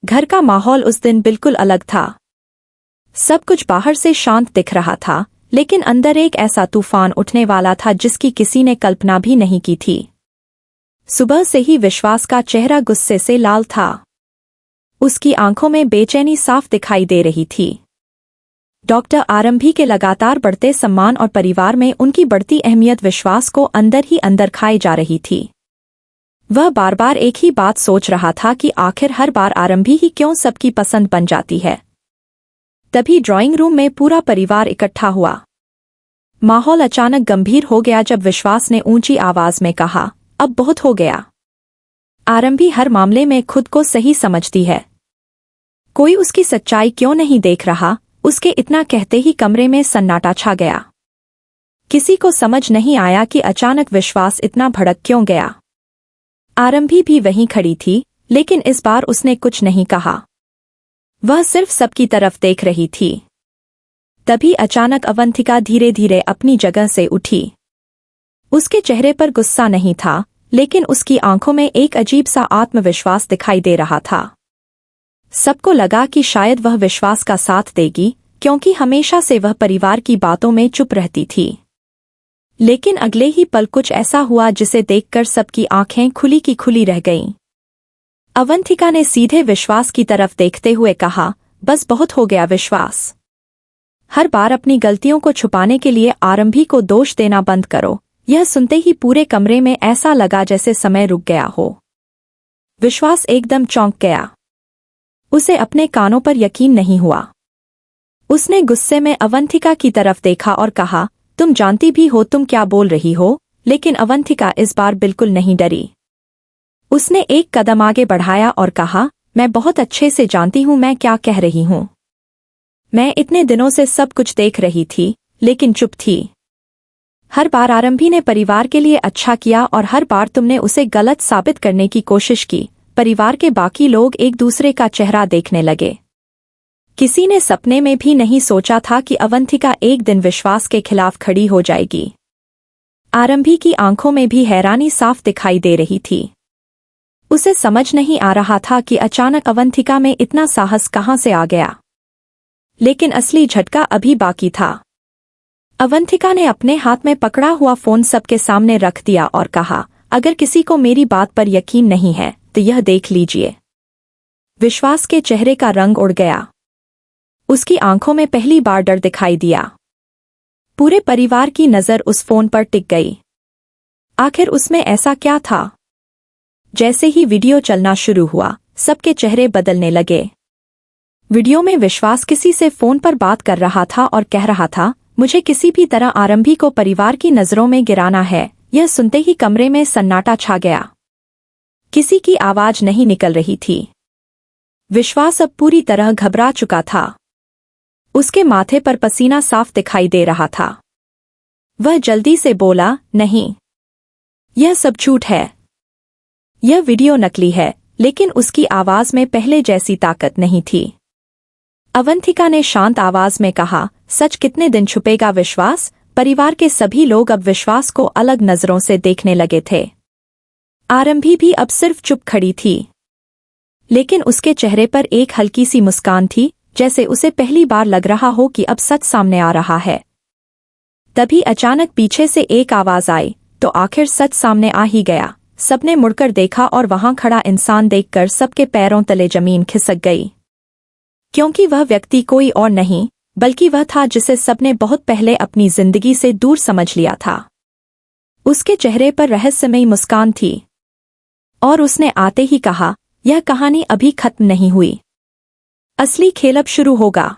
घर का माहौल उस दिन बिल्कुल अलग था। सब कुछ बाहर से शांत दिख रहा था, लेकिन अंदर एक ऐसा तूफान उठने वाला था जिसकी किसी ने कल्पना भी नहीं की थी। सुबह से ही विश्वास का चेहरा गुस्से से लाल था। उसकी आंखों में बेचैनी साफ दिखाई दे रही थी। डॉक्टर आरंभी के लगातार बढ़ते सम्मान और परिवार में उनकी बढ़ती अहमियत विश्वास को अंदर ही अंदर खाई जा रही थी। वह बार बार एक ही बात सोच रहा था कि आखिर हर बार आरंभी ही क्यों सबकी पसंद बन जाती है। तभी ड्राइंग रूम में पूरा परिवार इकट्ठा हुआ। माहौल अचानक गंभीर हो गया जब विश्वास ने ऊंची आवाज में कहा, अब बहुत हो गया। आरंभी हर मामले में खुद को सही समझती है। कोई उसकी सच्चाई क्यों नहीं देख रहा। उसके इतना कहते ही कमरे में सन्नाटा छा गया। किसी को समझ नहीं आया कि अचानक विश्वास इतना भड़क क्यों गया। आरंभी भी वहीं खड़ी थी, लेकिन इस बार उसने कुछ नहीं कहा। वह सिर्फ सबकी तरफ देख रही थी। तभी अचानक अवंतिका धीरे धीरे अपनी जगह से उठी। उसके चेहरे पर गुस्सा नहीं था, लेकिन उसकी आंखों में एक अजीब सा आत्मविश्वास दिखाई दे रहा था। सबको लगा कि शायद वह विश्वास का साथ देगी, क्योंकि हमेशा से वह परिवार की बातों में चुप रहती थी। लेकिन अगले ही पल कुछ ऐसा हुआ जिसे देखकर सबकी आंखें खुली की खुली रह गईं। अवंतिका ने सीधे विश्वास की तरफ देखते हुए कहा, बस बहुत हो गया विश्वास। हर बार अपनी गलतियों को छुपाने के लिए आरंभी को दोष देना बंद करो। यह सुनते ही पूरे कमरे में ऐसा लगा जैसे समय रुक गया हो। विश्वास एकदम चौंक गया। उसे अपने कानों पर यकीन नहीं हुआ। उसने गुस्से में अवंतिका की तरफ देखा और कहा, तुम जानती भी हो तुम क्या बोल रही हो। लेकिन अवंतिका इस बार बिल्कुल नहीं डरी। उसने एक कदम आगे बढ़ाया और कहा, मैं बहुत अच्छे से जानती हूं मैं क्या कह रही हूं। मैं इतने दिनों से सब कुछ देख रही थी, लेकिन चुप थी। हर बार आरंभी ने परिवार के लिए अच्छा किया और हर बार तुमने उसे गलत साबित करने की कोशिश की। परिवार के बाकी लोग एक दूसरे का चेहरा देखने लगे। किसी ने सपने में भी नहीं सोचा था कि अवंतिका एक दिन विश्वास के खिलाफ खड़ी हो जाएगी। आरंभी की आंखों में भी हैरानी साफ दिखाई दे रही थी। उसे समझ नहीं आ रहा था कि अचानक अवंतिका में इतना साहस कहां से आ गया। लेकिन असली झटका अभी बाकी था। अवंतिका ने अपने हाथ में पकड़ा हुआ फोन सबके सामने रख दिया और कहा, अगर किसी को मेरी बात पर यकीन नहीं है तो यह देख लीजिए। विश्वास के चेहरे का रंग उड़ गया। उसकी आंखों में पहली बार डर दिखाई दिया। पूरे परिवार की नजर उस फोन पर टिक गई। आखिर उसमें ऐसा क्या था? जैसे ही वीडियो चलना शुरू हुआ, सबके चेहरे बदलने लगे। वीडियो में विश्वास किसी से फोन पर बात कर रहा था और कह रहा था, मुझे किसी भी तरह आरंभी को परिवार की नजरों में गिराना है। यह सुनते ही कमरे में सन्नाटा छा गया। किसी की आवाज नहीं निकल रही थी। विश्वास अब पूरी तरह घबरा चुका था। उसके माथे पर पसीना साफ दिखाई दे रहा था। वह जल्दी से बोला, नहीं, यह सब झूठ है। यह वीडियो नकली है। लेकिन उसकी आवाज में पहले जैसी ताकत नहीं थी। अवंतिका ने शांत आवाज में कहा, सच कितने दिन छुपेगा विश्वास। परिवार के सभी लोग अब विश्वास को अलग नजरों से देखने लगे थे। आरंभी भी अब सिर्फ चुप खड़ी थी, लेकिन उसके चेहरे पर एक हल्की सी मुस्कान थी, जैसे उसे पहली बार लग रहा हो कि अब सच सामने आ रहा है। तभी अचानक पीछे से एक आवाज आई, तो आखिर सच सामने आ ही गया। सबने मुड़कर देखा और वहां खड़ा इंसान देखकर सबके पैरों तले जमीन खिसक गई। क्योंकि वह व्यक्ति कोई और नहीं, बल्कि वह था जिसे सबने बहुत पहले अपनी जिंदगी से दूर समझ लिया था। उसके चेहरे पर रहस्यमयी मुस्कान थी और उसने आते ही कहा, यह कहानी अभी खत्म नहीं हुई। असली खेल अब शुरू होगा।